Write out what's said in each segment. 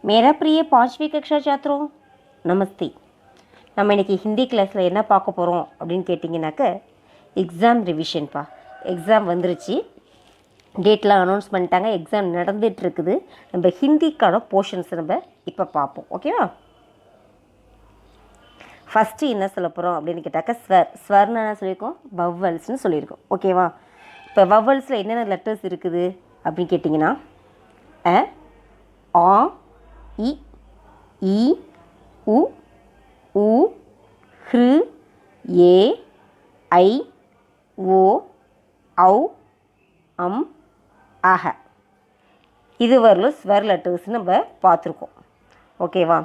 मेरा प्रिय 5वीं कक्षा छात्रों நமஸ்தே. நம்ம இன்றைக்கி ஹிந்தி கிளாஸில் என்ன பார்க்க போகிறோம் அப்படின்னு கேட்டிங்கனாக்க எக்ஸாம் ரிவிஷன்ப்பா. எக்ஸாம் வந்துருச்சு, டேட்லாம் அனௌன்ஸ் பண்ணிட்டாங்க, எக்ஸாம் நடந்துகிட்ருக்குது. நம்ம ஹிந்திக்கான போர்ஷன்ஸ் நம்ம இப்போ பார்ப்போம், ஓகேவா? ஃபஸ்ட்டு என்ன சொல்ல போகிறோம் அப்படின்னு கேட்டாக்க ஸ்வர்னு என்ன சொல்லியிருக்கோம், வவ்வல்ஸ்னு சொல்லியிருக்கோம், ஓகேவா? இப்போ வவ்வல்ஸில் என்னென்ன லெட்டர்ஸ் இருக்குது அப்படின்னு கேட்டிங்கன்னா அ, ஆ, இ, ஈ, உ, ஊ, ஹ்ரு, ஏ, ஐ, ஓ, ஔ, அம், அஹ. இது வரலும் ஸ்வர் லெட்டர்ஸ் நம்ம பார்த்துருக்கோம், ஓகேவா?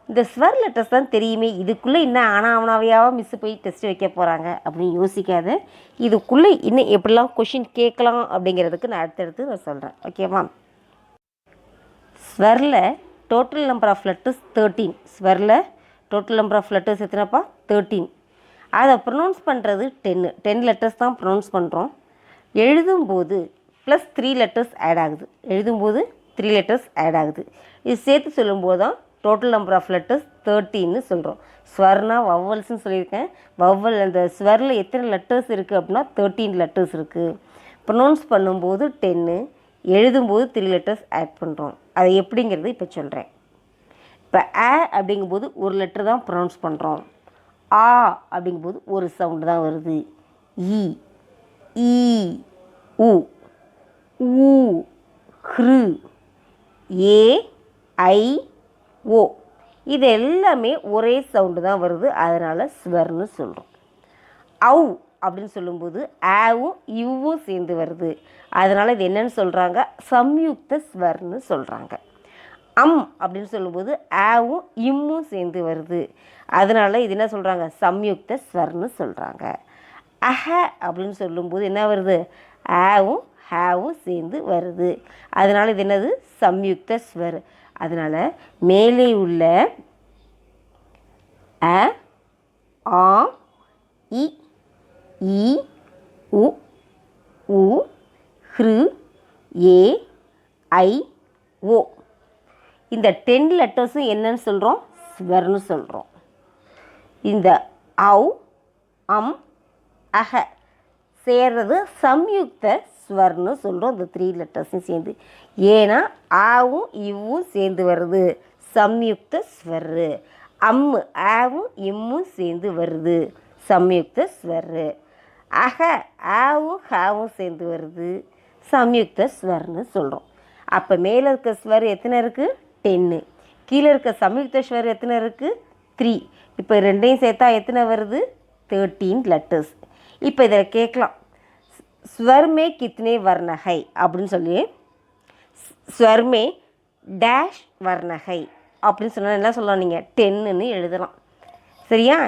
இந்த ஸ்வர் லெட்டர்ஸ் தான் தெரியுமே, இதுக்குள்ளே இன்னும் ஆனாவனாவையாக மிஸ் போய் டெஸ்ட் வைக்க போகிறாங்க அப்படின்னு யோசிக்காத. இதுக்குள்ளே இன்னும் எப்படிலாம் கொஷின் கேட்கலாம் அப்படிங்கிறதுக்கு நான் அடுத்தடுத்து நான் சொல்கிறேன், ஓகேவா? ஸ்வரில் டோட்டல் நம்பர் ஆஃப் லெட்டர்ஸ் 13. ஸ்வரில் டோட்டல் நம்பர் ஆஃப் லெட்டர்ஸ் எத்தனைப்பா? 13. அதை ப்ரொனவுன்ஸ் பண்ணுறது 10 லெட்டர்ஸ் தான் ப்ரொனவுன்ஸ் பண்ணுறோம். எழுதும்போது ப்ளஸ் 3 லெட்டர்ஸ் ஆட் ஆகுது. எழுதும்போது 3 லெட்டர்ஸ் ஆட் ஆகுது. இது சேர்த்து சொல்லும்போது தான் டோட்டல் நம்பர் ஆஃப் லெட்டர்ஸ் 13ன்னு சொல்கிறோம். ஸ்வர்னா வவ்வல்ஸ்ன்னு சொல்லியிருக்கேன். வவ்வல் அந்த ஸ்வரில் எத்தனை லெட்டர்ஸ் இருக்குது அப்படின்னா 13 லெட்டர்ஸ் இருக்குது. ப்ரொனவுன்ஸ் பண்ணும்போது 10, எழுதும்போது 3 லெட்டர்ஸ் ஆட் பண்ணுறோம். அது எப்படிங்கிறது இப்போ சொல்கிறேன். இப்போ அ அப்படிங்கும்போது ஒரு லெட்டர் தான் ப்ரொனவுன்ஸ் பண்ணுறோம். ஆ அப்படிங்கும்போது ஒரு சவுண்டு தான் வருது. இ, ஈ, உ, ஊ, ஹ்ரு, ஏ, ஐ, ஓ, இது எல்லாமே ஒரே சவுண்டு தான் வருது. அதனால் ஸ்வர்னு சொல்கிறோம். ஔ அப்படின்னு சொல்லும்போது ஆவும் இவ்வும் சேர்ந்து வருது. அதனால் இது என்னன்னு சொல்கிறாங்க, சம்யுக்த ஸ்வர்னு சொல்கிறாங்க. அம் அப்படின்னு சொல்லும்போது ஆவும் இம்மும் சேர்ந்து வருது. அதனால் இது என்ன சொல்கிறாங்க, சம்யுக்த ஸ்வர்னு சொல்கிறாங்க. அஹ அப்படின்னு சொல்லும்போது என்ன வருது, ஆவும் ஹாவும் சேர்ந்து வருது. அதனால் இது என்னது, சம்யுக்த ஸ்வர். அதனால் மேலே உள்ள அ, ஆ, இ, ஈ, உ, ஊ, ஹ்ரு, ஏ, ஐ, ஓ, இந்த 10 லெட்டர்ஸும் என்னன்னு சொல்கிறோம், ஸ்வர்னு சொல்கிறோம். இந்த ஔ, அம், அஹ சேர்றது சம்யுக்த ஸ்வர்னு சொல்கிறோம். இந்த 3 லெட்டர்ஸும் சேர்ந்து. ஏன்னா ஆவும் இவ்வும் சேர்ந்து வருது, சம்யுக்த ஸ்வரு. அம்மு ஆவும் இம்மும் சேர்ந்து வருது, சம்யுக்த ஸ்வரு. அஹ ஆவும் ஹாவும் சேர்ந்து வருது, சம்யுக்த ஸ்வர்னு சொல்கிறோம். அப்போ மேலே இருக்க ஸ்வர் எத்தனை இருக்குது, 10. கீழே இருக்க சம்யுக்த ஸ்வர் எத்தனை இருக்குது, 3. இப்போ ரெண்டையும் சேர்த்தா எத்தனை வருது, 13 லெட்டர்ஸ். இப்போ இதில் கேட்கலாம், ஸ்வர்மே கித்னே வர்ணகை அப்படின்னு சொல்லி, ஸ்வர்மே டேஷ் வர்ணகை அப்படின்னு சொன்னால் என்ன சொல்லலாம், நீங்கள் 10ன்னு எழுதலாம், சரியா?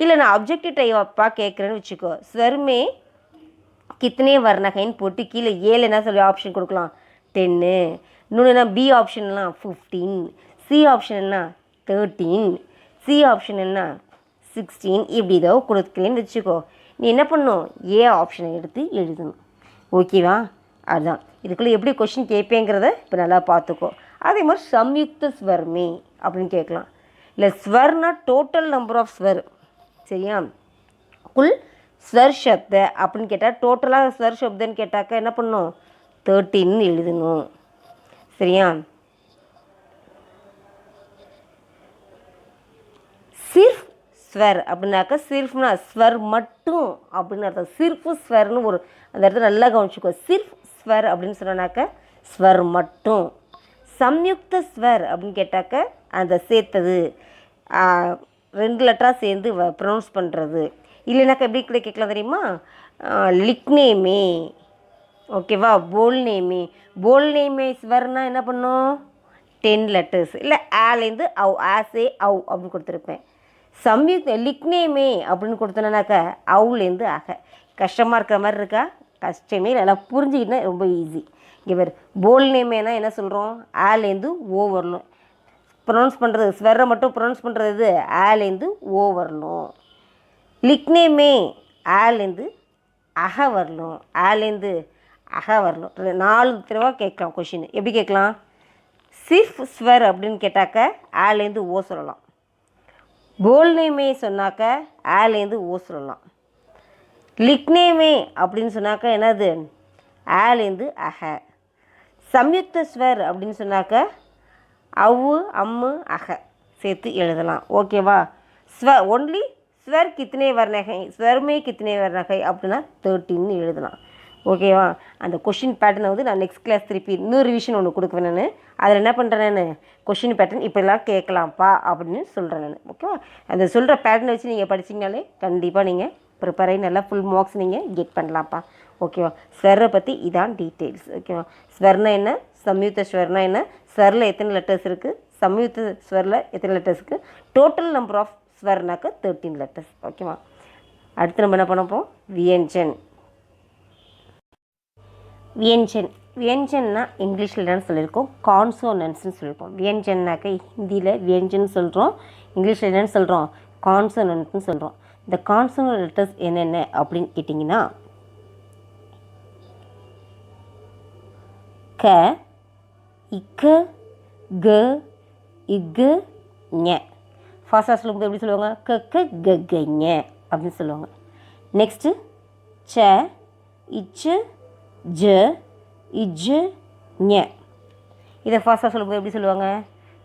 இல்லை நான் அப்ஜெக்டிவ் டைப்பா கேட்குறேன்னு வச்சுக்கோ, ஸ்வர்மே கித்தனே வர்ணகைன்னு போட்டு கீழே 7 என்ன சொல்லி ஆப்ஷன் கொடுக்கலாம், 10. இன்னொன்று பி ஆப்ஷன்லாம் 15, சி ஆப்ஷன் என்ன 13, சி ஆப்ஷன் என்ன 16, இப்படி ஏதோ கொடுக்குறேன்னு வச்சுக்கோ. நீ என்ன பண்ணணும், ஏ ஆப்ஷனை எடுத்து எழுதணும், ஓகேவா? அதுதான் இதுக்குள்ளே எப்படி கொஷின் கேட்பேங்கிறத இப்போ நல்லா பார்த்துக்கோ. அதே மாதிரி சம்யுக்த ஸ்வர்மே அப்படின்னு கேட்கலாம். இல்லை ஸ்வர்னா டோட்டல் நம்பர் ஆஃப் ஸ்வர், சரியா? குல் ஸ்வர் சப்த அப்படின்னு கேட்டால் டோட்டலாக ஸ்வர் சப்தன்னு கேட்டாக்கா என்ன பண்ணணும், 13 எழுதணும், சரியா? சிர்ஃப் ஸ்வர் அப்படின்னாக்கா, சிர்ஃப்னா ஸ்வர் மட்டும் அப்படின்னு அர்த்தம். சிர்ஃபு ஸ்வர்னு ஒரு அந்த இடத்துல நல்லா கவனிச்சுக்கோ. சிர்ஃப் ஸ்வர் அப்படின்னு சொன்னாக்க ஸ்வர் மட்டும். சம்யுக்த ஸ்வர் அப்படின்னு கேட்டாக்க அந்த சேர்த்தது 2 லெட்டராக சேர்ந்து ப்ரொனவுன்ஸ் பண்ணுறது. இல்லைனாக்கா எப்படி கூட கேட்கலாம் தெரியுமா, லிக்னேமே, ஓகேவா? போல்நேமே, போல்நேமே ஸ்வர்னா என்ன பண்ணும், 10 லெட்டர்ஸ். இல்லை ஆலேருந்து அவ், ஆசே அவ் அப்படின்னு கொடுத்துருப்பேன். சம்யுக்த லிக்னேமே அப்படின்னு கொடுத்தோன்னாக்கா அவுலேருந்து ஆக. கஷ்டமாக இருக்கிற மாதிரி இருக்கா, கஷ்டமே நல்லா புரிஞ்சுக்கிட்டா ரொம்ப ஈஸி. இங்கே வேறு போல்நேமேனா என்ன சொல்கிறோம், ஆலேருந்து ஓ வரணும். ப்ரொனவுன்ஸ் பண்ணுறது ஸ்வரை மட்டும் ப்ரொனவுன்ஸ் பண்ணுறது ஆலேருந்து ஓ வரணும். லிக்னேமே ஆலேருந்து அக வரணும், ஆலேருந்து அக வரணும். 4 தடவை கேட்கலாம் கொஷின். எப்படி கேட்கலாம், சிர்ஃப் ஸ்வர் அப்படின்னு கேட்டாக்க ஆலேருந்து ஓ சொல்லலாம். போல்னே மே சொன்னாக்க ஆலேருந்து ஓ சொல்லலாம். லிக்னே மே அப்படின்னு சொன்னாக்க என்னது ஆலேருந்து அஹ. சம்யுக்த ஸ்வர் அப்படின்னு சொன்னாக்க அவ்வு அம்மு அஹ சேர்த்து எழுதலாம். ஓகேவா? ஒன்லி ஸ்வர் கித்தனை வர்ணகை, ஸ்வர்மே கித்தனை வர்ணகை அப்படின்னா 13 எழுதலாம். ஓகேவா? அந்த கொஷின் பேட்டர்னை வந்து நான் நெக்ஸ்ட் கிளாஸ் திருப்பி இன்னொரு ரிவிஷன் ஒன்று கொடுக்குவேன். நான் அதில் என்ன பண்ணுறேன், நான் கொஷின் பேட்டர்ன் இப்படிலாம் கேட்கலாம்ப்பா அப்படின்னு சொல்கிறேன் நான். ஓகேவா? அந்த சொல்கிற பேட்டர்னை வச்சு நீங்கள் படிச்சிங்கனாலே கண்டிப்பாக நீங்கள் ப்ரிப்பேர் ஆகி நல்லா ஃபுல் மார்க்ஸ் நீங்கள் கெட் பண்ணலாம்ப்பா. ஓகேவா? ஸ்வரை பற்றி இதான் டீட்டெயில்ஸ். ஓகேவா? ஸ்வர்னா என்ன, சம்யுக்த ஸ்வர்னா என்ன, ஸ்வரில் எத்தனை லெட்டர்ஸ் இருக்குது, சம்யுக்த ஸ்வரில் எத்தனை லெட்டர்ஸ் இருக்குது, டோட்டல் நம்பர் ஆஃப் ஸ்வர்னாக்க 13 லெட்டர்ஸ். ஓகேவா? அடுத்து நம்ம என்ன பண்ணப்போம், வியஞ்சன். வியஞ்சன் வியஞ்சன்னா இங்கிலீஷில் என்னன்னு சொல்லியிருக்கோம், கான்சோனன்ட்ஸ்னு சொல்லியிருக்கோம். வியஞ்சன்னாக்க ஹிந்தியில் வியஞ்சன் சொல்கிறோம், இங்கிலீஷில் என்னென்னு சொல்கிறோம், கான்சோனன்ட்னு சொல்கிறோம். இந்த கான்சோனன்ட் லெட்டர்ஸ் என்னென்ன அப்படின்னு கேட்டிங்கன்னா க, இக்க, க, இக், ஞ. ஃபாஸ்ட்டாக சொல்லும்போது எப்படி சொல்லுவாங்க, க க க ஞ அப்படின்னு சொல்லுவாங்க. நெக்ஸ்ட்டு ச, இச்சு, ஜ, இஜ், ஞ. இதை ஃபாஸ்ட்டாக சொல்லும்போது எப்படி சொல்லுவாங்க,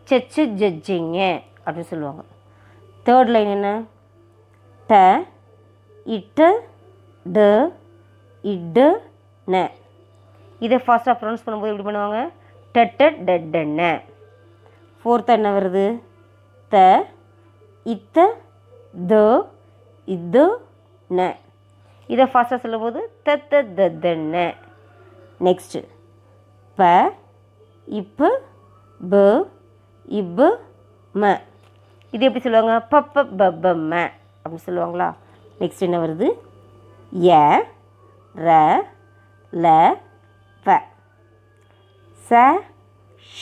சச்சு ஜஜ்ஜிங்க அப்படின்னு சொல்லுவாங்க. தேர்ட் லைன் என்ன, ட, இட்டு, ட, இட்டு, ந. இதை ஃபாஸ்ட்டாக ப்ரொனவுன்ஸ் பண்ணும்போது எப்படி பண்ணுவாங்க, டட்ட டட்டன்ன. ஃபோர்த் என்ன வருது, த, இத்த, த, இது, ந. இதை ஃபாஸ்ட்டாக சொல்லும்போது தத்த தத்தன்ன. நெக்ஸ்ட்டு ப, இப்பு, ப, இப்பு, ம. இது எப்படி சொல்லுவாங்க, பப்ப பப்ப ம அப்படின்னு சொல்லுவாங்களா. நெக்ஸ்ட் என்ன வருது, ய, ர, ல, வ. ச,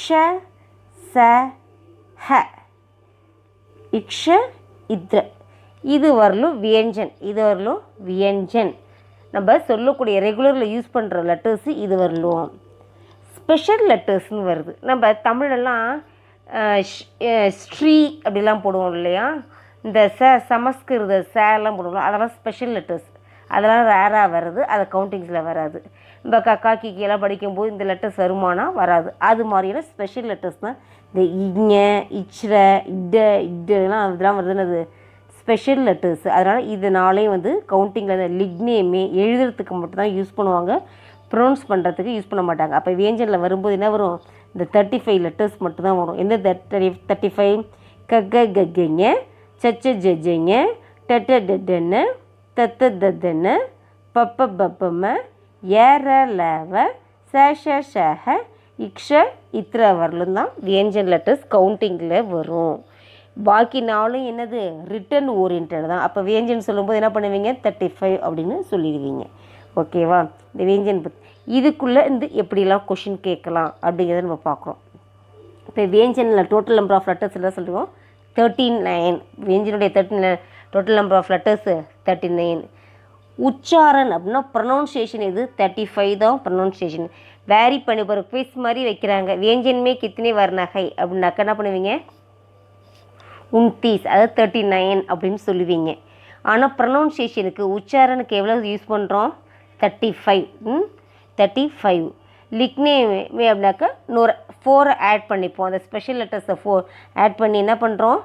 ஷ, ச, ஹ, இக்ஷ, இத்ர. இது வரலும் வியஞ்சன், இது வரலும் வியஞ்சன். நம்ம சொல்லக்கூடிய ரெகுலரில் யூஸ் பண்ணுற லெட்டர்ஸு இது வரலும். ஸ்பெஷல் லெட்டர்ஸ்னு வருது. நம்ம தமிழெல்லாம் ஸ்ரீ அப்படிலாம் போடுவோம் இல்லையா, இந்த சமஸ்கிருத சேலாம் போடுவோம், அதெல்லாம் ஸ்பெஷல் லெட்டர்ஸ், அதெல்லாம் ரேராக வருது, அது கவுண்டிங்ஸில் வராது. நம்ம கக்கா கிக்கியெல்லாம் படிக்கும்போது இந்த லெட்டர்ஸ் வருமானா வராது. அது மாதிரியான ஸ்பெஷல் லெட்டர்ஸ் தான் இந்த இங்க, இச்ர, இதெல்லாம் இதெல்லாம் வருதுன்னு அது ஸ்பெஷல் லெட்டர்ஸ். அதனால் இதனாலே வந்து கவுண்டிங்கில் லிக்னேமே எழுதுறதுக்கு மட்டும் தான் யூஸ் பண்ணுவாங்க, ப்ரொனவுன்ஸ் பண்ணுறதுக்கு யூஸ் பண்ண மாட்டாங்க. அப்போ வியஞ்சனில் வரும்போது என்ன வரும், இந்த 35 லெட்டர்ஸ் மட்டும்தான் வரும். எந்த 35, கக்க கக்கங்க, சச்ச ஜஜங்க, டட்ட டட்டன்னு, தத்த தத்தன்னு, பப்ப பப்பம, ஏற லவ, சேஷ ஷஹ, இக்ஷ இத்திர வரலும் தான் வியஞ்சன் லெட்டர்ஸ் கவுண்டிங்கில் வரும். பாக்கி நாளும் என்னது ரிட்டன் ஓரியன்ட் தான். அப்போ வியஞ்சன் சொல்லும்போது என்ன பண்ணுவீங்க, 35 அப்படின்னு சொல்லிடுவீங்க. ஓகேவா? இந்த வியஞ்சன் இதுக்குள்ளே இருந்து எப்படிலாம் கொஷின் கேட்கலாம் அப்படிங்கிறத நம்ம பார்க்குறோம். இப்போ வியஞ்சனில் டோட்டல் நம்பர் ஆஃப் லெட்டர்ஸ் எல்லாம் சொல்லுவோம் 39. வியஞ்சனுடைய டோட்டல் நம்பர் ஆஃப் லெட்டர்ஸு 39. உச்சாரன் அப்படின்னா ப்ரொனவுன்சியேஷன் இது 35 தான் ப்ரொனவுன்சியேஷன். வேரி பண்ணி ஒரு குவிஸ் மாதிரி வைக்கிறாங்க, வியஞ்சன்மே கித்தனை வர்ணகை அப்படின்னாக்கா என்ன பண்ணுவீங்க, 29, அதாவது 39 அப்படின்னு சொல்லுவீங்க. ஆனால் ப்ரொனவுன்சியேஷனுக்கு உச்சாரனுக்கு எவ்வளோ யூஸ் பண்ணுறோம், 35. லிக்னேமே அப்படின்னாக்கா 4 ஆட் பண்ணிப்போம், அந்த ஸ்பெஷல் லெட்டர்ஸை 4 ஆட் பண்ணி என்ன பண்ணுறோம்,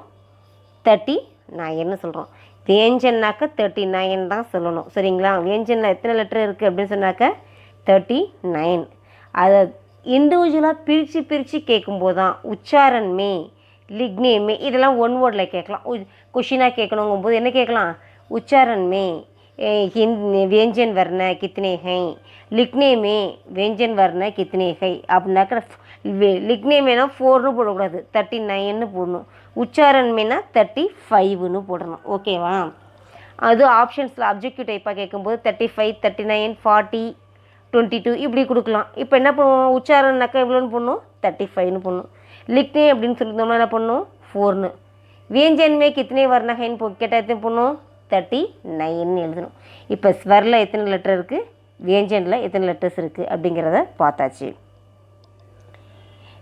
39ன்னு சொல்கிறோம். வியஞ்சன்னாக்க 39 தான் சொல்லணும். சரிங்களா? வியஞ்சனில் எத்தனை லெட்டர் இருக்குது அப்படின்னு சொன்னாக்க 39. அதை இண்டிவிஜுவலாக பிரித்து கேட்கும்போது தான் உச்சாரன்மே, லிக்னேமே இதெல்லாம் ஒன் வேர்டில் கேட்கலாம். கொஷினாக கேட்கணுங்கும்போது என்ன கேட்கலாம், உச்சாரன்மே व्यंजन वर्ण कितने हैं, लिखने में व्यंजन वर्ण कितने हैं அப்படின்னாக்க लिखने में ना 4ன்னு போடக்கூடாது, 39ன்னு போடணும். உச்சாரன் மேனா 35ன்னு போடணும். ஓகேவா? அது ஆப்ஷன்ஸில் அப்ஜெக்டிவ் டைப்பாக கேட்கும்போது 35, 39, 40, 22 இப்படி கொடுக்கலாம். இப்போ என்ன பண்ணுவோம், உச்சாரன்னாக்கா எவ்வளோன்னு போடணும், 35ன்னு போடணும். லிக்னே அப்படின்னு சொல்லியிருந்தோம்னா என்ன பண்ணணும், 4ன்னு. வியஞ்சன்மே கித்தனை வர்ணகைன்னு கேட்டால் எத்தனை போடணும், 39ன்னு எழுதணும். இப்போ ஸ்வரில் எத்தனை லெட்டர் இருக்குது, வியஞ்சனில் எத்தனை லெட்டர்ஸ் இருக்குது அப்படிங்கிறத பார்த்தாச்சு.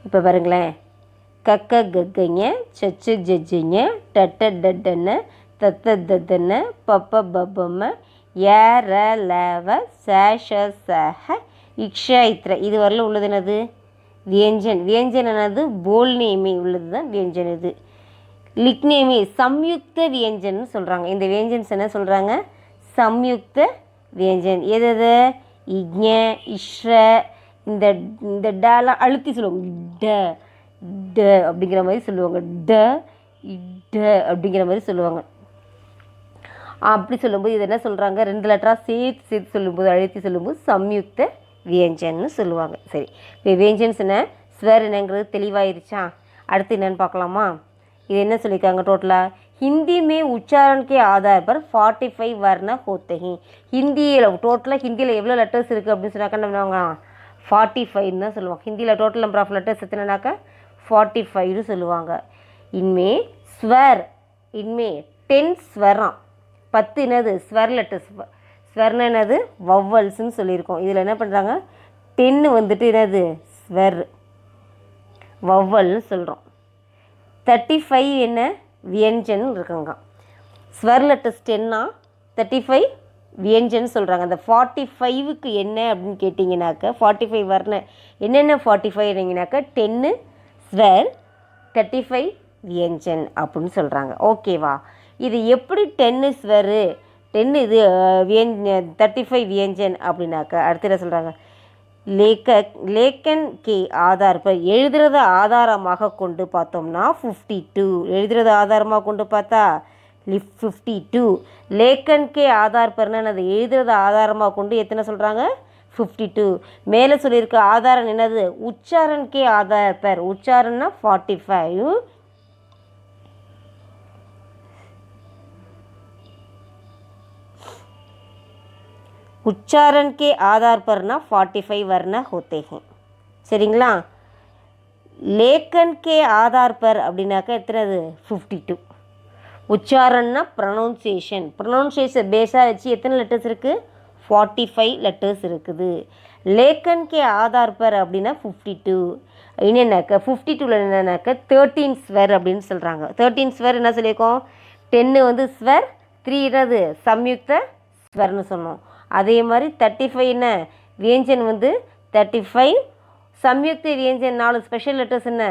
இப்போ பாருங்களேன், கக்க கக்கங்க சச்சு ஜஜ்ஜுங்க டட்ட டட்டன தத்த தத்தன பப்ப பப்பம்ம ஏற லவ சேஷ சஹ இக்ஷா இத்திர இது வரல உள்ளது என்னது வியஞ்சன். வியஞ்சன் என்னது போல்நேமி உள்ளது தான் வியஞ்சன். இது லிக்னேமி சம்யுக்த வியஞ்சன் சொல்கிறாங்க. இந்த வியஞ்சன்ஸ் என்ன சொல்கிறாங்க சம்யுக்த வியஞ்சன். எது இக்ஞ இஷ்ர இந்த இந்த டலாம் அழுத்தி சொல்லுவாங்க. ட ட அப்படிங்கிற மாதிரி சொல்லுவாங்க. ட ட அப்படிங்கிற மாதிரி சொல்லுவாங்க. அப்படி சொல்லும்போது இது என்ன சொல்கிறாங்க 2 லெட்டராக சேர்த்து சொல்லும்போது அழுத்தி சொல்லும்போது சம்யுக்த வியஞ்சன்னு சொல்லுவாங்க. சரி, இப்போ வியஞ்சன்ஸ் என்ன ஸ்வர் என்னங்கிறது தெளிவாயிருச்சா? அடுத்து என்னென்னு பார்க்கலாமா? இது என்ன சொல்லியிருக்காங்க டோட்டலாக हिंदी में उच्चारण के आधार पर 45 वर्ण होते हैं. ஹிந்தியில் டோட்டலாக ஹிந்தியில் எவ்வளோ லெட்டர்ஸ் இருக்குது அப்படின்னு சொன்னாக்கா என்ன 45 தான் சொல்லுவாங்க. ஹிந்தியில் டோட்டல் நம்பர் ஆஃப் லெட்டர்ஸ் எத்தனைனாக்கா 45 சொல்லுவாங்க. இன்மே ஸ்வர் இன்மே 10 ஸ்வரம் 10 என்னது ஸ்வர் லெட்டர்ஸ். ஸ்வர்னா என்னது வவ்வல்ஸ்ன்னு சொல்லியிருக்கோம். இதில் என்ன பண்ணுறாங்க 10 வந்துட்டு என்னது ஸ்வர் வவ்வல்னு சொல்கிறோம். 35 என்ன வியஞ்சன் இருக்குங்க. ஸ்வர் லெட்டர்ஸ் 10னா 35 வியஞ்சன் சொல்கிறாங்க. அந்த 45க்கு என்ன அப்படின்னு கேட்டிங்கனாக்கா 45 வரணும் என்னென்ன 45னாக்கா 10 ஸ்வர் 35 வியஞ்சன் அப்படின்னு சொல்கிறாங்க. ஓகேவா? இது எப்படி 10 ஸ்வர் 10 இது 35 வியஞ்சன் அப்படின்னாக்கா அடுத்து என்ன சொல்கிறாங்க லேக்கன் கே ஆதார் पर எழுதுறத ஆதாரமாக கொண்டு பார்த்தோம்னா 52. எழுதுறத ஆதாரமாக கொண்டு பார்த்தா 52. லேக்கன் கே ஆதார் பர்னா அது எழுதுறத ஆதாரமாக கொண்டு எத்தனை சொல்கிறாங்க 52. மேலே சொல்லியிருக்க ஆதாரம் என்னது உச்சாரண் கே ஆதார் பர். உச்சாரன்னா 45. उच्चारण के आधार पर ना 45 वर्ण होते हैं. சரிங்களா? லேக்கன் கே ஆதார் பர் அப்படின்னாக்கா எத்தனை 52. உச்சாரன்னா ப்ரொனவுன்சியேஷன். ப்ரொனவுன்சியேஷன் பேஸாக வச்சு எத்தனை லெட்டர்ஸ் இருக்குது 45 லெட்டர்ஸ் இருக்குது. லேக்கன் கே ஆதார் பர் அப்படின்னா 52. என்னென்னாக்கா 52ல் என்னன்னாக்கா 13 ஸ்வர் அப்படின்னு சொல்கிறாங்க. 13 ஸ்வர் என்ன சொல்லியிருக்கோம் 10 வந்து ஸ்வர் 3 என்னது சம்யுக்த ஸ்வர்னு சொன்னோம். அதே மாதிரி 35 என்ன வியஞ்சன் வந்து 35 சம்யுக்த வியஞ்சன் 4 ஸ்பெஷல் லெட்டர்ஸ் என்ன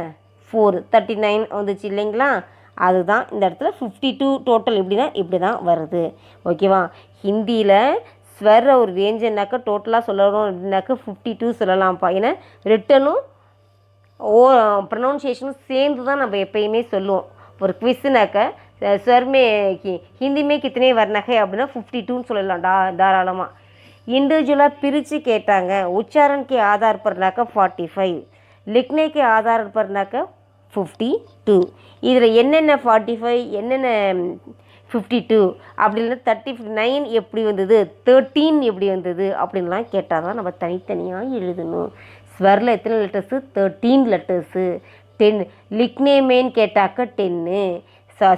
4 39 வந்துச்சு இல்லைங்களா? அதுதான் இந்த இடத்துல 52 டோட்டல் எப்படின்னா இப்படி தான் வருது. ஓகேவா? ஹிந்தியில் ஸ்வர் ஒரு வியஞ்சன்னாக்கா டோட்டலாக சொல்லணும் அப்படின்னாக்கா 52 சொல்லலாம்ப்பா. ஏன்னா ரிட்டனும் ப்ரொனவுன்சியேஷனும் சேர்ந்து தான் நம்ம எப்பயுமே சொல்லுவோம். ஒரு குவிஸ்னாக்கா स्वर में हिंदी में कितने वर्ण है அப்படின்னா 52ன்னு சொல்லலாம் தாராளமாக. இண்டிவிஜுவலாக பிரித்து கேட்டாங்க உச்சாரண் கே ஆதார் பர்னாக்கா 45 லிக்னே கே ஆதார் பர்னாக்கா 52. இதில் என்னென்ன 45 என்னென்ன 52 அப்படி இல்லை 39 எப்படி வந்தது 13 எப்படி வந்தது அப்படின்லாம் கேட்டால் தான் நம்ம தனித்தனியாக எழுதணும். ஸ்வரில் எத்தனை லெட்டர்ஸு 13 லெட்டர்ஸு. 10 லிக்னே மேன் கேட்டாக்கா 10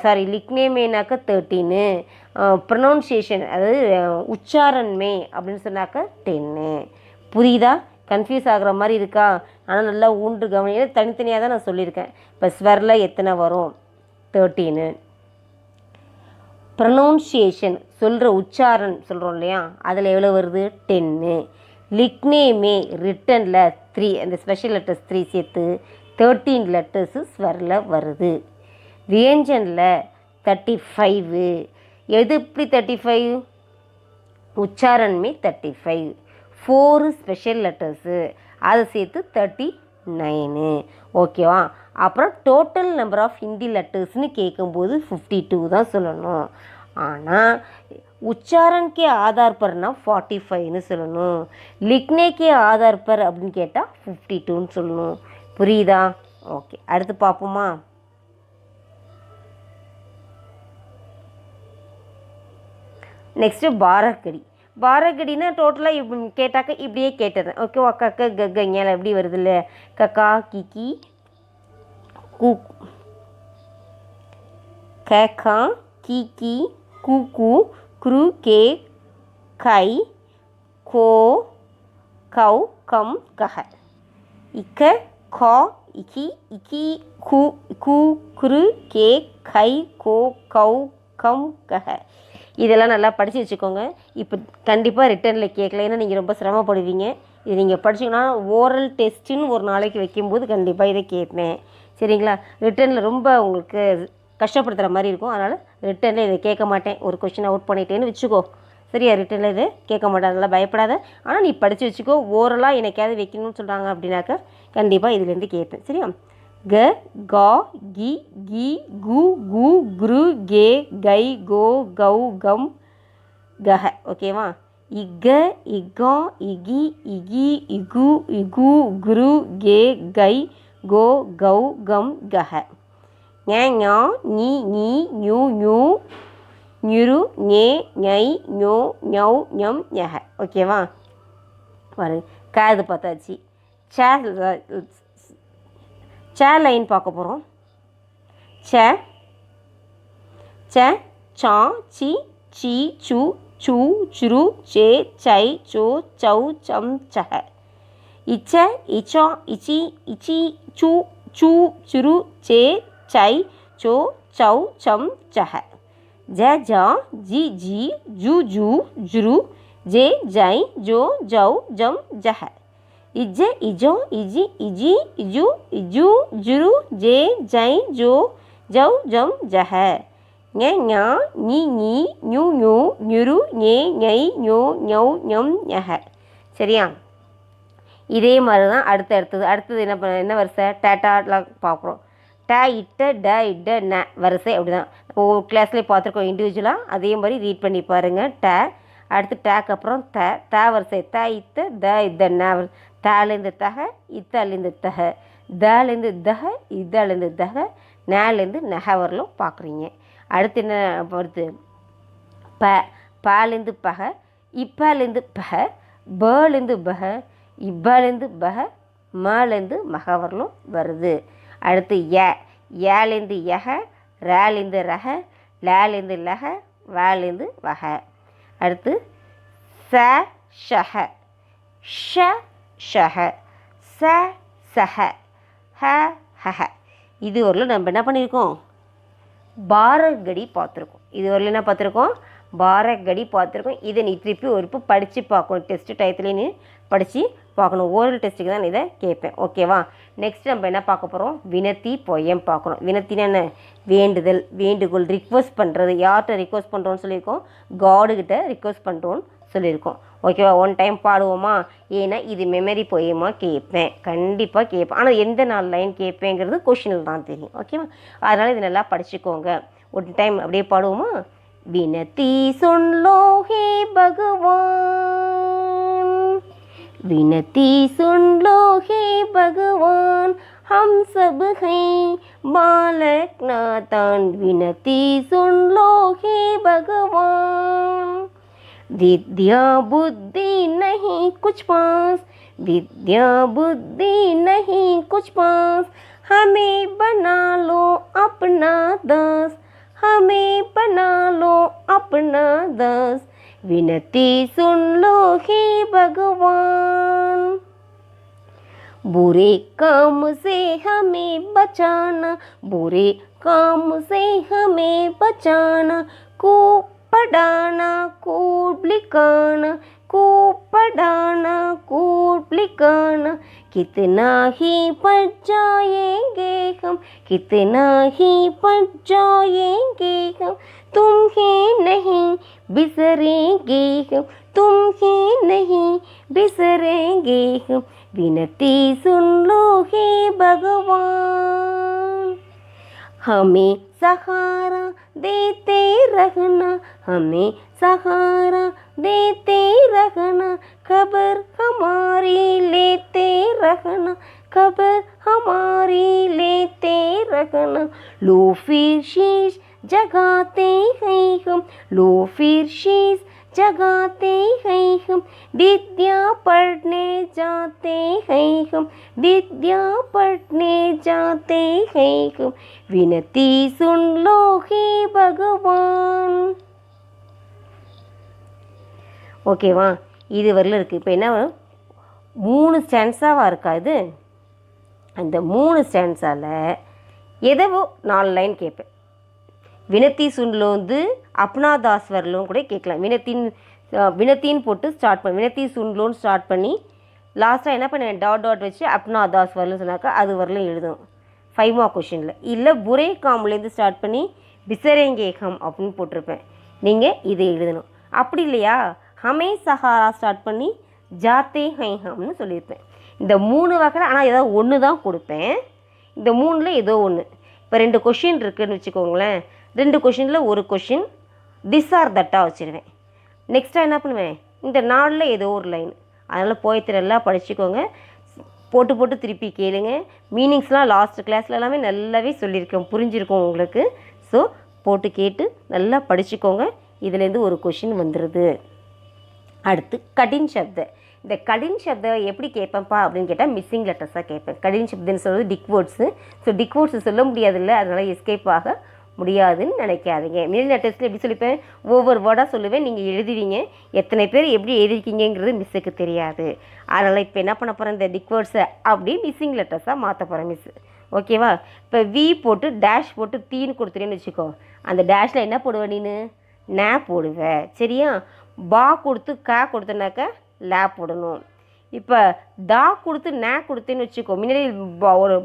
சாரி லிக்னே மேனாக்கா 13. ப்ரொனவுன்சியேஷன் அதாவது உச்சாரன்மே அப்படின்னு சொன்னாக்கா 10. புரியுதா? கன்ஃபியூஸ் ஆகிற மாதிரி இருக்கா? ஆனால் நல்லா ஊன்று கவனிங்க. தனித்தனியாக தான் நான் சொல்லியிருக்கேன். இப்போ ஸ்வரில் எத்தனை வரும் 13. ப்ரொனவுன்சியேஷன் சொல்கிற உச்சாரன் சொல்கிறோம் இல்லையா அதில் எவ்வளோ வருது 10. லிக்னே மே ரிட்டனில் 3 அந்த ஸ்பெஷல் லெட்டர்ஸ் 3 சேர்த்து 13 லெட்டர்ஸு ஸ்வரில் வருது. வியஞ்சனில் 35. எது இப்படி 35 உச்சாரண் மே 35 4 ஸ்பெஷல் லெட்டர்ஸு அதை சேர்த்து 39. ஓகேவா? அப்புறம் டோட்டல் நம்பர் ஆஃப் ஹிந்தி லெட்டர்ஸ்னு கேட்கும்போது 52 தான் சொல்லணும். ஆனால் உச்சாரண் கே ஆதார் பர்னா 45ன்னு சொல்லணும். லிக்னே கே ஆதார் பர் அப்படின்னு கேட்டால் 52ன்னு சொல்லணும். புரியுதா? ஓகே, அடுத்து பார்ப்போமா? நெக்ஸ்ட்டு பாரக்கடி. பாரக்கடினா டோட்டலாக இப்படி கேட்டாக்கா இப்படியே கேட்டுறேன். ஓகேவா? கக்க கக்கኛல் எப்படி வருது இல்லை கக்கா கிக்கி கூ கேக்கா கிக்கி கூக்கு குரு கே கை கோ கௌ கம் கஹ இக்க கா இக்கி இக்கி கு கு குரு கே கை கோ கௌ கம் கஹ. இதெல்லாம் நல்லா படித்து வச்சுக்கோங்க. இப்போ கண்டிப்பாக ரிட்டனில் கேட்கல, ஏன்னா நீங்கள் ரொம்ப சிரமப்படுவீங்க. இது நீங்கள் படிச்சிங்கன்னா ஓரல் டெஸ்ட்டுன்னு ஒரு நாளைக்கு வைக்கும்போது கண்டிப்பாக இதை கேட்பேன். சரிங்களா? ரிட்டனில் ரொம்ப உங்களுக்கு கஷ்டப்படுத்துகிற மாதிரி இருக்கும். அதனால் ரிட்டனில் இதை கேட்க மாட்டேன். ஒரு கொஷின் அவுட் பண்ணிட்டேன்னு வச்சுக்கோ. சரியா? ரிட்டனில் இது கேட்க மாட்டேன், அதெல்லாம் பயப்படாத. ஆனால் நீ படித்து வச்சுக்கோ. ஓரலாக எனக்காவது வைக்கணும்னு சொல்கிறாங்க அப்படின்னாக்கா கண்டிப்பாக இதுலேருந்து கேட்பேன். சரியா? க கா கி கி கு கு குரு கே கை கோ கௌ கம் கஹ. ஓகேவா? இக இகா இகி இகி இகு இகு குரு கே கை கோ கௌ கம் கஹ. ஞ ஞா ஞி ஞி ஞு ஞு ஞுரு ஞே ஞை ஞோ ஞௌ ஞம் ஞஹ. ஓகேவா? பாரு, காது பார்த்தாச்சு. ச லைன் பார்க்க போகிறோம். ச ச சா சி சி சு சு சுரு சே சை சோ சௌ சம் சஹ. இச்ச இச்சா இச்சி இச்சி சு சு சுரு சே சை சோ சௌ சம் சஹ. ஜ ஜா ஜி ஜி ஜு ஜு ஜுரு ஜே ஜை ஜோ ஜௌ ஜம் ஜஹ. இஜ்ஜ இஜோ இஜி இஜி இஜு இஜு ஜுரு ஜே ஜை ஜோ ஜௌ ஜம் ஜஹ. ஞ ஞா ஞி ஞி ஞு ஞு ஞுரு ஞே ஞை ஞோ ஞௌ ஞம் ஞஹ. சரியா? இதே மாதிரி தான் அடுத்தது என்ன வரிசை? டேட்டாலாம் பார்க்குறோம். ட இட்ட ட இட்ட ந வரிசை அப்படி தான் ஒவ்வொரு கிளாஸ்லேயே பார்த்துருக்கோம் இண்டிவிஜுவலாக. அதே மாதிரி ரீட் பண்ணி பாருங்கள். ட அடுத்து டேக்கு அப்புறம் த வரிசை. த இத்த த இத்த ந. தாலேருந்து தக, இத்தாலேருந்து தக, தாலேருந்து தக, இதாலேருந்து தக, நேலேருந்து நக வரலும் பார்க்குறீங்க. அடுத்து என்ன வருது? பாலேருந்து பக, இப்பாலேருந்து பக, பேலேருந்து பக, இப்பாலேருந்து பக, மேலேருந்து மக வரலும் வருது. அடுத்து ஏலேருந்து யக, ரேலேருந்து ரக, லேலேருந்து லக, வேலேருந்து வக. அடுத்து ச ஷஹ, ஷ ஷஹ, ச சஹ, ஹ ஹஹ. இது வரலும் நம்ம என்ன பண்ணியிருக்கோம்? பாரகடி பார்த்துருக்கோம். இது வரலும் என்ன பார்த்துருக்கோம்? பாரகடி பார்த்துருக்கோம். இதை நீ திருப்பி ஒரு படித்து பார்க்கணும். டெஸ்ட்டு டயத்துலேயே நீ படித்து பார்க்கணும். ஓரல் டெஸ்ட்டுக்கு தான் இதை கேட்பேன். ஓகேவா? நெக்ஸ்ட் நம்ம என்ன பார்க்க போகிறோம்? வினத்தி பொயம் பார்க்கணும். வினத்தினா என்ன? வேண்டுதல், வேண்டுகோள், ரிக்வஸ்ட் பண்ணுறது. யார்கிட்ட ரிக்வஸ்ட் பண்ணுறோன்னு சொல்லியிருக்கோம்? காடுகிட்ட ரிக்வஸ்ட் பண்ணுறோன்னு சொல்லியிருக்கோம். ஓகேவா? ஒன் டைம் பாடுவோமா? ஏன்னா இது மெமரி பொயமாக கேட்பேன், கண்டிப்பாக கேட்பேன். ஆனால் எந்த 4 லைன் கேட்பேங்கிறது கொஷினில் தான் தெரியும். ஓகேவா? அதனால் இது நல்லா படிச்சுக்கோங்க. ஒரு டைம் அப்படியே பாடுவோமா? வினத்தி சுன்லோ ஹே பகவான், विनती सुन लो हे भगवान, हम सब हैं बालक नादान। विनती सुन लो हे भगवान, विद्या बुद्धि नहीं कुछ पास, विद्या बुद्धि नहीं कुछ पास, हमें बना लो अपना दास, हमें बना लो अपना दास। विनती सुन लो हे भगवान, बुरे काम से हमें बचाना, बुरे काम से हमें बचाना। खूब पढ़ाना, खूब लिखाना, खूब पढ़ाना, खूब लिखाना। कितना ही पढ़ जाएंगे हम, कितना ही पढ़ जाएंगे हम, तुम्हें नहीं बिसरेंगे हम, तुम्हें नहीं बिसरेंगे हम। विनती सुन लो हे भगवान, हमें सहारा देते रहना, हमें सहारा देते रहना। खबर हमारी लेते रहना, खबर हमारी लेते रहना। लो फिर शीश जगाते हैं हम, लो फिर शीश जगाते हैं हम। विद्या पढ़ने जाते हैं हम, विद्या पढ़ने जाते हैं हम। विनती सुन लो हे भगवान. ஓகேவா? இது வரல இருக்குது. இப்போ என்ன 3 ஸ்டான்ஸாவாக இருக்கா இது? அந்த 3 ஸ்டான்ஸால் எதவோ 4 லைன் கேட்பேன். வினத்தி சுண்டில் வந்து அப்னா தாஸ் வரலும் கூட கேட்கலாம். வினத்தின்னு போட்டு ஸ்டார்ட் பண்ணி வினத்தி சுண்ட்லோன்னு ஸ்டார்ட் பண்ணி லாஸ்ட்டாக என்ன பண்ணுவேன், டாட் வச்சு அப்னா தாஸ் வரலும் சொன்னாக்கா அது வரலும் எழுதணும் 5 மார்க் கொஷினில். இல்லை புரே காம்லேருந்து ஸ்டார்ட் பண்ணி பிசரேங்கே ஹம் அப்படின்னு போட்டிருப்பேன். நீங்கள் இதை எழுதணும். அப்படி இல்லையா, ஹமே சஹாரா ஸ்டார்ட் பண்ணி ஜாத்தே ஹை ஹம்னு சொல்லியிருப்பேன். இந்த 3 வகையில் ஆனால் ஏதாவது ஒன்று தான் கொடுப்பேன். இந்த 3ல் ஏதோ ஒன்று. இப்போ 2 கொஷின் இருக்குதுன்னு வச்சுக்கோங்களேன். 2 கொஷினில் ஒரு கொஷின் திஸ் ஆர் தட்டாக வச்சுருவேன். நெக்ஸ்ட்டாக என்ன பண்ணுவேன், இந்த 4ல் ஏதோ ஒரு லைன். அதனால் போயத்திரெல்லாம் படிச்சுக்கோங்க. போட்டு திருப்பி கேளுங்க. மீனிங்ஸ்லாம் லாஸ்ட் கிளாஸில் எல்லாமே நல்லாவே சொல்லியிருக்கோம், புரிஞ்சிருக்கோம் உங்களுக்கு. ஸோ போட்டு கேட்டு நல்லா படிச்சுக்கோங்க. இதுலேருந்து ஒரு கொஷின் வந்துடுது. அடுத்து கடின் சப்த. இந்த கடின் சப்த எப்படி கேட்பேன்ப்பா அப்படின்னு கேட்டால் மிஸ்ஸிங் லெட்டர்ஸாக கேட்பேன். கடின் சப்தன்னு சொல்கிறது டிக் வேர்ட்ஸு. ஸோ டிக் வேர்ட்ஸு சொல்ல முடியாதுல்ல, அதனால் எஸ்கேப் ஆக முடியாதுன்னு நினைக்காதீங்க. மிஸ்ஸிங் லெட்டர்ஸில் எப்படி சொல்லிப்பேன், ஒவ்வொரு வேர்டாக சொல்லுவேன், நீங்கள் எழுதுவீங்க. எத்தனை பேர் எப்படி எழுதிருக்கீங்கிறது மிஸ்ஸுக்கு தெரியாது. அதனால் இப்போ என்ன பண்ண போகிறேன், இந்த டிக் வேர்ட்ஸை அப்படியே மிஸ்ஸிங் லெட்டர்ஸாக மாற்ற போகிறேன் மிஸ்ஸு. ஓகேவா? இப்போ வி போட்டு டேஷ் போட்டு தீன்னு கொடுத்துட்டேன்னு வச்சுக்கோ. அந்த டேஷில் என்ன போடுவேன், நீನು நே போடுவேன். சரியா? பா கொடுத்து கா கொடுத்தனாக்கா லே போடணும். இப்போ தா கொடுத்து நே கொடுத்தேன்னு வச்சுக்கோ, முன்னாடி ஒரு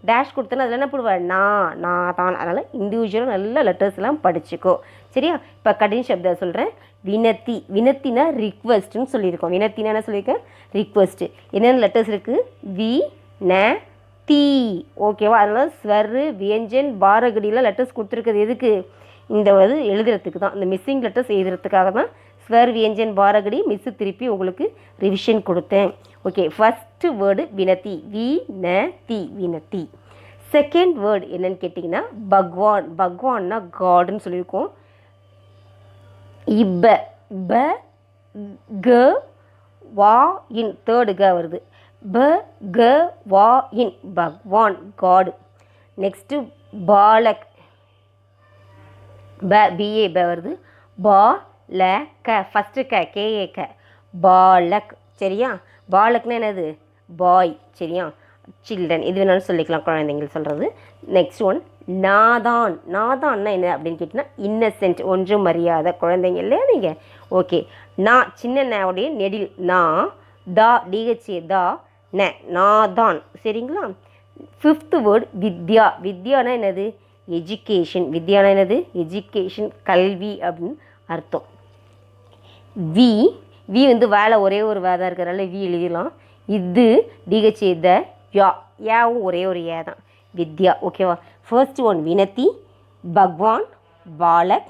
டேஷ் கொடுத்தேன்னா அதில் என்ன போடுவேன், நான் தான். அதனால் இண்டிவிஜுவலாக நல்ல லெட்டர்ஸ்லாம் படிச்சுக்கோ. சரியா? இப்போ கடின சப்தம் சொல்கிறேன். வினத்தி. வினத்தினா ரிக்வெஸ்ட்டுன்னு சொல்லியிருக்கோம். வினத்தினா என்ன சொல்லியிருக்கேன், ரிக்வெஸ்ட்டு. என்னென்ன லெட்டர்ஸ் இருக்குது, வி ந தி. ஓகேவா? அதனால் ஸ்வரு வியஞ்சன் பாரகடியில் லெட்டர்ஸ் கொடுத்துருக்குது எதுக்கு, இந்த எழுதுறதுக்கு தான். இந்த மிஸ்ஸிங் லெட்டர்ஸ் எழுதுறதுக்காக தான் ஸ்வர் வியஞ்சன் பாரகடி மிஸ்ஸு திருப்பி உங்களுக்கு ரிவிஷன் கொடுத்தேன். ஓகே, ஃபஸ்ட்டு வேர்டு வினத்தி, வி ந தி, வினத்தி. செகண்ட் வேர்டு என்னன்னு கேட்டிங்கன்னா பகவான். பகவான்னா காடுன்னு சொல்லியிருக்கோம். இப்ப ப க வா இன், தேர்டு க வருது. ப க வா இன், பகவான் காடு. நெக்ஸ்ட்டு பாலக், ப பிஏ ப வருது. பா ல க, ஃபஸ்ட்டு க கேஏ க, பாலக். சரியா? பாலக்னா என்னது, பாய். சரியா? சில்ட்ரன், இது வேணாலும் சொல்லிக்கலாம், குழந்தைங்க சொல்கிறது. Next one நாதான். நாதான்னா என்ன அப்படின்னு கேட்டிங்கன்னா இன்னசென்ட், ஒன்றும் மரியாதை குழந்தைங்க இல்லையா நீங்கள். ஓகே, நான் சின்ன நேவுடைய நெடில் நா, தா டிஹெச்ஏ தா ந, நாதான். சரிங்களா? ஃபிஃப்த்து வேர்டு வித்யா. வித்யானா என்னது, எஜுகேஷன். வித்யானா என்னது, எஜுகேஷன், கல்வி அப்படின்னு அர்த்தம். வி வி வேலை ஒரே ஒரு வேதா இருக்கிறனால வி எழுதிடலாம். இது டிஹெச்ஏ த, யா யாவும் ஒரே ஒரு ஏ தான், வித்யா. ஓகேவா? ஃபர்ஸ்ட் ஒன் வினத்தி, பகவான், பாலக்,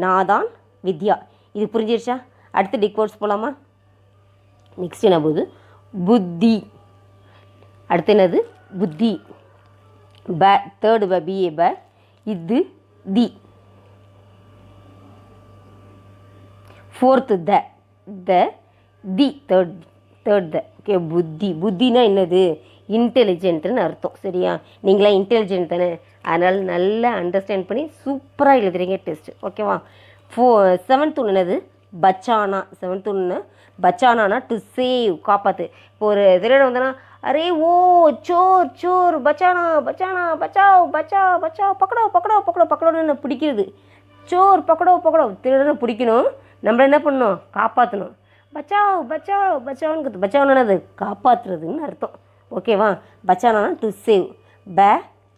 நாதான், வித்யா. இது புரிஞ்சிருச்சா? அடுத்து டிக் வேர்ட்ஸ் போகலாமா? நெக்ஸ்ட் என்ன போகுது, புத்தி. அடுத்து என்னது, புத்தி. ப தேர்டு ப பிஏ ப, இது தி. ஃபோர்த்து த தி, தேர்ட் த. ஓகே, புத்தி. புத்தினா என்னது, இன்டெலிஜென்ட்னு அர்த்தம். சரியா? நீங்களாம் இன்டெலிஜென்ட் தானே, அதனால் நல்லா அண்டர்ஸ்டாண்ட் பண்ணி சூப்பராக எழுதுறீங்க டெஸ்ட்டு. ஓகேவா? செவன்த் ஒன்று என்னது, பச்சானா. செவன்த் ஒன்று பச்சானானா டு சேவ், காப்பாற்று. இப்போ ஒரு திருடன் வந்தோன்னா அரே ஓ சோர் சோர் பச்சானா பச்சானா பச்சாவ் பச்சாவ் பச்சாவ் பக்கடோ பக்கடோ பக்கடோ பக்கடோன்னு பிடிக்கிறது. சோர் பக்கடோ பக்கடோ, திருடனை பிடிக்கணும், நம்மள என்ன பண்ணணும், காப்பாற்றணும். பச்சாவ் பச்சாவ் பச்சாவுன்னு, பச்சாவுன்னு காப்பாற்றுறதுன்னு அர்த்தம். ஓகேவா? பச்சானா டு சேவ். ப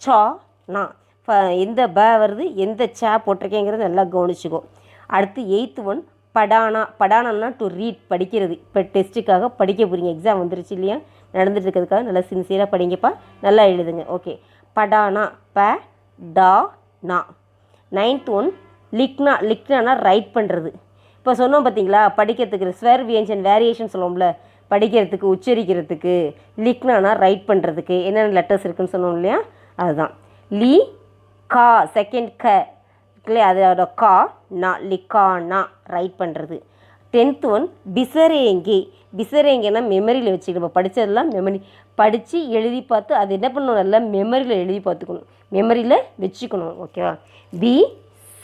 சா நா, எந்த ப வருது எந்த சா போட்டிருக்கேங்கிறது நல்லா கவனிச்சுக்கோ. அடுத்து எயித்து ஒன் படானா. படானான்னா டு ரீட், படிக்கிறது. இப்போ டெஸ்ட்டுக்காக படிக்க போகிறீங்க, எக்ஸாம் வந்துருச்சு இல்லையா, நடந்துட்டு இருக்கிறதுக்காக நல்லா சின்சியராக படிங்கப்பா, நல்லா எழுதுங்க. ஓகே, படானா ப டா நா. நைன்த் ஒன் லிக்னா. லிக்னானா ரைட் பண்ணுறது. இப்போ சொன்னோம் பார்த்தீங்களா, படிக்கிறதுக்கு ஸ்வர் வியஞ்சன் வேரியேஷன் சொல்லுவோம்ல, படிக்கிறதுக்கு உச்சரிக்கிறதுக்கு. லிக்னானா ரைட் பண்ணுறதுக்கு என்னென்ன லெட்டர்ஸ் இருக்குதுன்னு சொன்னோம் இல்லையா, அதுதான். லி கா செகண்ட் க இல்லையா, அதோட கா நா, லிக்கானா ரைட் பண்ணுறது. டென்த் ஒன் பிசரேங்கே. பிசரேங்கன்னா மெமரியில் வச்சுக்கணும். இப்போ படித்ததெல்லாம் மெமரி படித்து எழுதி பார்த்து அது என்ன பண்ணணும், நல்லா மெமரியில் எழுதி பார்த்துக்கணும், மெமரியில் வச்சுக்கணும். ஓகேவா? பி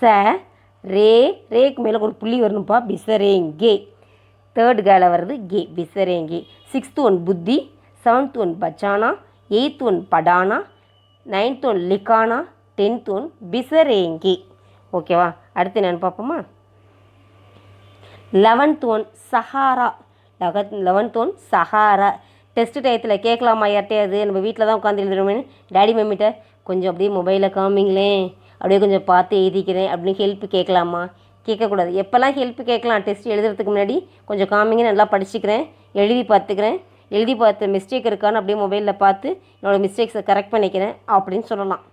ச ரே, ரேக்கு மேலே ஒரு புள்ளி வரணும்ப்பா, பிசரேங்கே. தேர்ட் கேல வருது கே, பிசரேங்கே. சிக்ஸ்த் ஒன் புத்தி. செவன்த் ஒன் பச்சானா. எயித் ஒன் படானா. 9th ஒன் லிகானா, 10th ஒன் பிசரேங்கி. ஓகேவா? அடுத்து என்னென்னு பார்ப்போமா? 11th ஒன் சஹாரா. 11th ஒன் சஹாரா. டெஸ்ட் டயத்தில் கேட்கலாமா யார்ட்டையாது? நம்ம வீட்டில் தான் உட்காந்து எழுதுறோமே, டேடி மம்மிட்ட கொஞ்சம் அப்படியே மொபைலில் காமிங்களேன், அப்படியே கொஞ்சம் பார்த்து எழுதிக்கிறேன் அப்படின்னு ஹெல்ப் கேட்கலாமா? கேட்கக்கூடாது. எப்போல்லாம் ஹெல்ப் கேட்கலாம்? டெஸ்ட் எழுதுறதுக்கு முன்னாடி கொஞ்சம் காமிங்க, நல்லா படிச்சுக்கிறேன், எழுதி பார்த்துக்கிறேன், எழுதி பார்த்து மிஸ்டேக் இருக்கான்னு அப்படியே மொபைலில் பார்த்து என்னோடய மிஸ்டேக்ஸை கரெக்ட் பண்ணிக்கிறேன் அப்படின்னு சொல்லலாம்.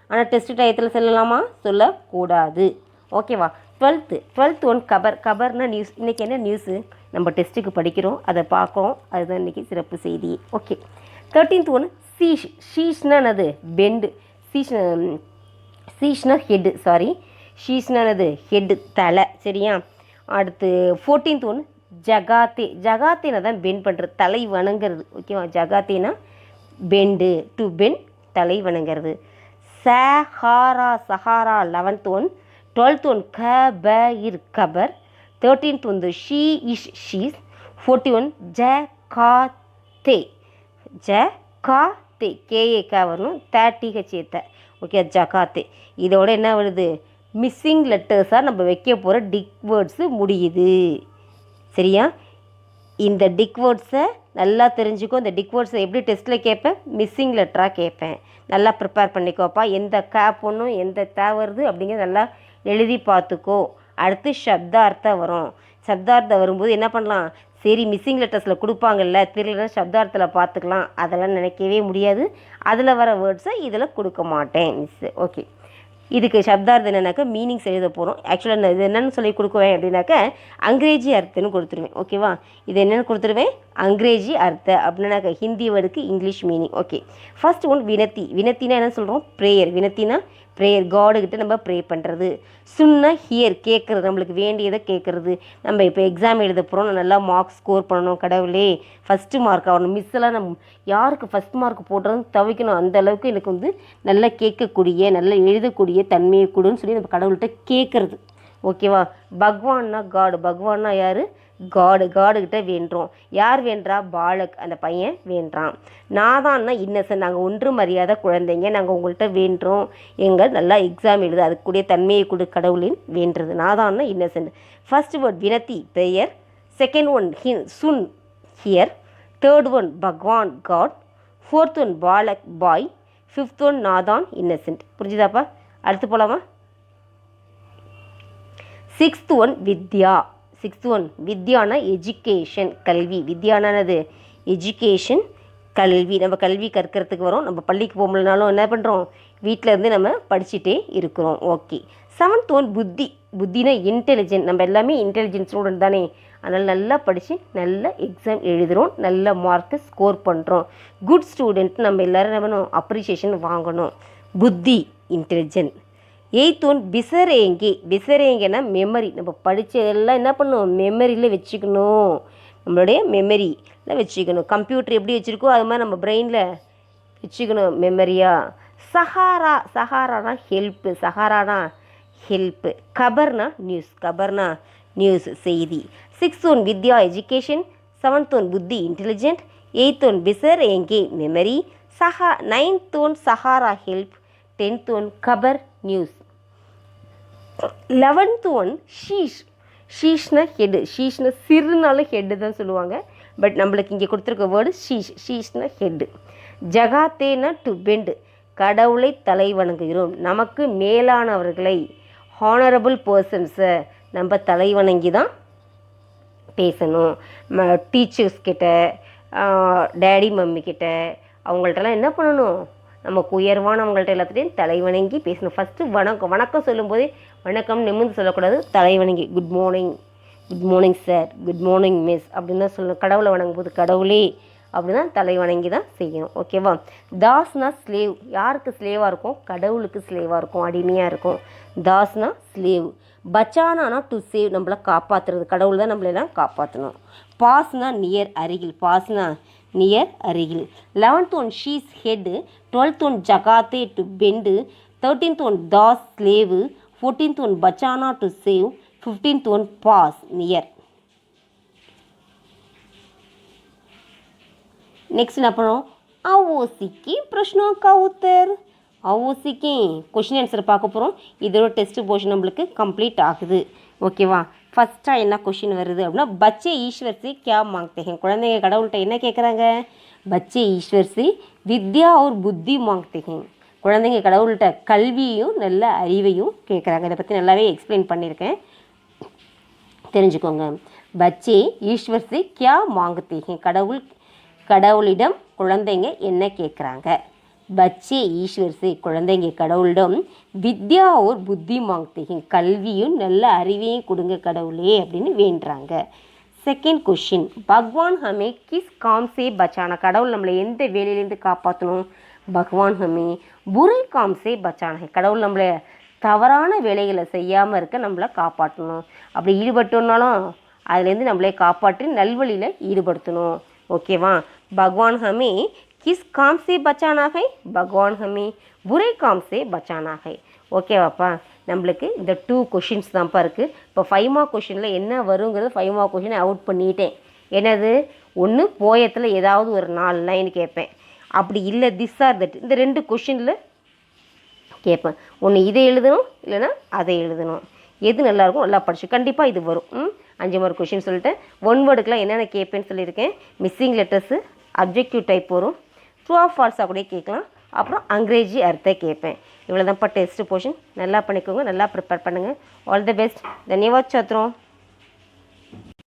ஆனால் டெஸ்ட் டயத்தில் சொல்லலாமா? சொல்லக்கூடாது. ஓகேவா? 12th ஒன் கபர். கபர்னால் நியூஸ். இன்றைக்கி என்ன நியூஸு நம்ம டெஸ்ட்டுக்கு படிக்கிறோம், அதை பார்க்குறோம், அதுதான் இன்றைக்கி சிறப்பு செய்தி. ஓகே. 13th one சீஷ். ஷீஷ்னா என்னது? பெண்டு. சீஷ்னா ஹெட்டு, சாரி, ஷீஷ்னா என்னது? ஹெட்டு, தலை. சரியா? அடுத்து 14th ஒன் ஜகாத்தே. ஜகாத்தேனா தான் பெண்ட் பண்ணுறது, தலை வணங்கிறது. ஓகேவா? ஜகாத்தேனா பெண்டு, டு பெண்ட், தலை வணங்கிறது. சஹாரா. சஹாரா 11th ஒன். 12th ஒன் கபர், கபர். 13th வந்து ஷீ இஷ், ஷீஸ். 41 ஜகாத்தே. ஜகாத்தே, கேஏ வரணும், TH. ஓகே, ஜகாத்தே. இதோட என்ன வருது? மிஸ்ஸிங் லெட்டர்ஸாக நம்ம வைக்க போகிற டிக் வேர்ட்ஸு முடியுது. சரியா? இந்த டிக் வேர்ட்ஸை நல்லா தெரிஞ்சுக்கோ. இந்த டிக் வேர்ட்ஸை எப்படி டெஸ்ட்டில் கேட்பேன்? மிஸ்ஸிங் லெட்டராக கேட்பேன். நல்லா ப்ரிப்பேர் பண்ணிக்கோப்பா. எந்த பொண்ணும் எந்த வருது அப்படிங்கிறது நல்லா எழுதி பார்த்துக்கோ. அடுத்து சப்தார்த்தம் வரும். சப்தார்த்தம் வரும்போது என்ன பண்ணலாம்? சரி, மிஸ்ஸிங் லெட்டர்ஸில் கொடுப்பாங்கல்ல, தெரியலன்னா சப்தார்த்தத்தில் பார்த்துக்கலாம், அதெல்லாம் நினைக்கவே முடியாது. அதில் வர வேர்ட்ஸை இதில் கொடுக்க மாட்டேன் மிஸ்ஸு. ஓகே. இதுக்கு சப்தார்த்தம் என்னன்னாக்கா மீனிங்ஸ் எழுத போகிறோம். ஆக்சுவலாக நான் இது என்னென்னு சொல்லி கொடுக்குவேன் அப்படின்னாக்கா அங்கிரேஜி அர்த்தம்னு கொடுத்துருவேன். ஓகேவா? இது என்னென்னு கொடுத்துருவேன்? அங்கிரேஜி அர்த்தம் அப்படின்னாக்கா ஹிந்தி வேர்டுக்கு English meaning. Okay. First one வினத்தி. வினத்தினா என்ன சொல்கிறோம்? ப்ரேயர். வினத்தினா ப்ரேயர், காடுகிட்ட நம்ம ப்ரே பண்ணுறது. சுன்னா ஹியர், கேட்குறது, நம்மளுக்கு வேண்டியதை கேட்குறது. நம்ம இப்போ எக்ஸாம் எழுத போகிறோம், நல்லா மார்க்ஸ் ஸ்கோர் பண்ணணும், கடவுளே ஃபஸ்ட்டு மார்க் ஆகணும், மிஸ்ஸெல்லாம் நம்ம யாருக்கு ஃபஸ்ட் மார்க் போடுறதுன்னு தவிக்கணும், அந்த அளவுக்கு எனக்கு வந்து நல்லா கேட்கக்கூடிய, நல்லா எழுதக்கூடிய தன்மையை கொடுன்னு சொல்லி நம்ம கடவுள்கிட்ட கேட்குறது. ஓகேவா? பகவான்னா காடு. பகவான்னா யார்? காடுகிட்ட வேண்டுறோம். யார் வேண்டா? பாலக், அந்த பையன் வேண்டான். நாதான்னா இன்னசென்ட், நாங்கள் ஒன்றும் அறியாத குழந்தைங்க, நாங்கள் உங்கள்கிட்ட வேண்டுறோம், எங்கள் நல்லா எக்ஸாம் எழுது, அதுக்குரிய தன்மையை கொடு கடவுளின் வேண்டுறது. நாதான்னா இன்னசென்ட். ஃபர்ஸ்ட் வேர்ட் வினத்தி, ப்ரேயர். செகண்ட் ஒன் சுன், ஹியர். தேர்ட் ஒன் பகவான், காட். ஃபோர்த் ஒன் பாலக், பாய். ஃபிஃப்த் ஒன் நாதான், இன்னசென்ட். புரிஞ்சுதாப்பா? அடுத்து போகலாமா? சிக்ஸ்த் ஒன் வித்யா. சிக்ஸ்த் ஒன் வித்யானா எஜுகேஷன், கல்வி. வித்யானது எஜுகேஷன், கல்வி. நம்ம கல்வி கற்கிறதுக்கு வரோம். நம்ம பள்ளிக்கு போக முடியலனாலும் என்ன பண்ணுறோம்? வீட்டில் இருந்து நம்ம படிச்சுட்டே இருக்கிறோம். ஓகே. செவன்த் ஒன் புத்தி. புத்தினா இன்டெலிஜென்ட். நம்ம எல்லாமே இன்டெலிஜென்ட் ஸ்டூடெண்ட் தானே, அதனால் நல்லா படித்து நல்ல எக்ஸாம் எழுதுகிறோம், நல்ல மார்க்கு ஸ்கோர் பண்ணுறோம். குட் ஸ்டூடெண்ட் நம்ம எல்லோரும் என்ன பண்ணணும்? அப்ரிஷியேஷன் வாங்கணும். புத்தி, இன்டெலிஜென்ட். எய்த் ஒன் பிசரேங்கி. பிசரேங்கன்னா மெமரி. நம்ம படித்ததெல்லாம் என்ன பண்ணணும்? மெமரியில் வச்சுக்கணும், நம்மளுடைய மெமரியில் வச்சுக்கணும். கம்ப்யூட்டர் எப்படி வச்சுருக்கோ அது மாதிரி நம்ம பிரெயினில் வச்சுக்கணும் மெமரியாக. சஹாரா. சஹாரானா ஹெல்ப்பு. சஹாரானா ஹெல்ப்பு. கபர்னா நியூஸ். கபர்னா நியூஸ், செய்தி. சிக்ஸ்த் ஒன் வித்யா, எஜுகேஷன். செவன்த் ஒன் புத்தி, இன்டெலிஜென்ட். எய்த் ஒன் பிசரேங்கி, மெமரி. நைன்த் ஒன் சஹாரா, ஹெல்ப். 10th ஒன் கபர், நியூஸ். 11th ஒன் ஷீஷ். ஷீஷ்னா ஹெட்டு. ஷீஷ்னா சிறுனாலும் ஹெட்டு தான் சொல்லுவாங்க, பட் நம்மளுக்கு இங்கே கொடுத்துருக்க வேர்டு ஷீஷ். ஷீஷ்னா ஹெட்டு. ஜகாத்தேனா டு பெண்டு, கடவுளை தலை வணங்குகிறோம். நமக்கு மேலானவர்களை, ஹானரபிள் பர்சன்ஸை நம்ம தலை வணங்கி தான் பேசணும். டீச்சர்ஸ் கிட்ட, டேடி மம்மி கிட்ட, அவங்கள்ட்டலாம் என்ன பண்ணணும்? நமக்கு உயர்வானவங்கள்ட்ட எல்லாத்துலேயும் தலை வணங்கி பேசணும். ஃபஸ்ட்டு வணக்கம். வணக்கம் சொல்லும்போதே வணக்கம் நிமிர்ந்து சொல்லக்கூடாது, தலை வணங்கி good morning, good morning sir, good morning miss அப்படின்னு தான் சொல்லணும். கடவுளை வணங்கும் போது கடவுளே அப்படி தான் தலை வணங்கி தான் செய்யணும். ஓகேவா? தாஸ்னா ஸ்லேவ். யாருக்கு ஸ்லேவாக இருக்கும்? கடவுளுக்கு ஸ்லேவாக இருக்கும், அடிமையாக இருக்கும். தாஸ்னா ஸ்லேவ். பச்சானா டு சேவ், நம்மளை காப்பாற்றுறது. கடவுள் தான் நம்மளெல்லாம் காப்பாற்றணும். பாஸ்னா நியர், அருகில். பாஸ்னா நியர், அருகில். 11th ஒன் ஷீஸ், ஹெட். 12th ஒன் ஜகாத்தே, டு பெண்டு. 13th ஒன் தாஸ், ஸ்லேவு. 14th ஒன் பச்சானா, டு சேவ். 15th ஒன் பாஸ், நியர். नेक्स्ट ना पढ़ो आओ सीखी प्रश्नों का उत्तर। அவசியம் கொஷின் ஆன்சர் பார்க்க போகிறோம். இதோட டெஸ்ட் போர்ஷன் நம்மளுக்கு கம்ப்ளீட் ஆகுது. ஓகேவா? ஃபஸ்ட்டாக என்ன கொஷின் வருது அப்படின்னா, பச்சே ஈஸ்வர் से क्या मांगते हैं? குழந்தைங்க கடவுள்கிட்ட என்ன கேட்குறாங்க? பச்சே ஈஸ்வர் से வித்யா और புத்தி मांगते हैं. குழந்தைங்க கடவுள்கிட்ட கல்வியும் நல்ல அறிவையும் கேட்குறாங்க. இதை பற்றி நல்லாவே எக்ஸ்பிளைன் பண்ணியிருக்கேன், தெரிஞ்சுக்கோங்க. பச்சே ஈஸ்வர் से क्या मांगते हैं? கடவுளிடம் குழந்தைங்க என்ன கேட்குறாங்க? பச்சே ஈஸ்வர் से குழந்தைங்க கடவுளிடம் வித்யா ஒரு புத்தி மாங்கते हैं, கல்வியும் நல்ல அறிவையும் கொடுங்க கடவுளே அப்படின்னு வேண்டுறாங்க. செகண்ட் கொஷின், பகவான் ஹமே கிஸ் காம் சே பச்சானா? கடவுள் நம்மளை எந்த வேலையிலேருந்து காப்பாற்றணும்? பகவான் ஹமே புரை காம் சே பச்சானா. கடவுள் நம்மளை தவறான வேலைகளை செய்யாமல் இருக்க நம்மளை காப்பாற்றணும். அப்படி ஈடுபட்டோம்னாலும் அதுலேருந்து நம்மளை காப்பாற்றி நல்வழியில் ஈடுபடுத்தணும். ஓகேவா? பகவான் ஹமே किस काम से बचाना है? भगवान हमें बुरे काम से बचाना है. ஓகேவாப்பா? நம்மளுக்கு இந்த 2 கொஷின்ஸ் தான்ப்பா இருக்குது. இப்போ 5 மார்க் கொஷினில் என்ன வருங்கிறது 5 மார்க் கொஷினை அவுட் பண்ணிட்டேன். என்னது? ஒன்று போயத்தில் ஏதாவது ஒரு 4 லைன் கேட்பேன், அப்படி இல்லை திஸ் ஆர் தட், இந்த 2 கொஷினில் கேட்பேன். ஒன்று இதை எழுதணும், இல்லைன்னா அதை எழுதணும். எது நல்லாயிருக்கும் நல்லா படிச்சு கண்டிப்பாக இது வரும். 5 மார்க் கொஷின் சொல்லிட்டேன். 1 வேர்டுக்கெலாம் என்னென்ன கேட்பேன்னு சொல்லியிருக்கேன். மிஸ்ஸிங் லெட்டர்ஸு, அப்ஜெக்டிவ் டைப் வரும், ட்ரூ ஆஃப் ஃபால்ஸாக கூட கேட்கலாம், அப்புறம் அங்கிரேஜி அர்த்தம் கேட்பேன். இவ்வளோ தான்ப்பா டெஸ்ட் போர்ஷன். நல்லா பண்ணிக்கோங்க, நல்லா ப்ரிப்பேர் பண்ணுங்கள். All the best. தன்யவாத் சாத்ரோம்.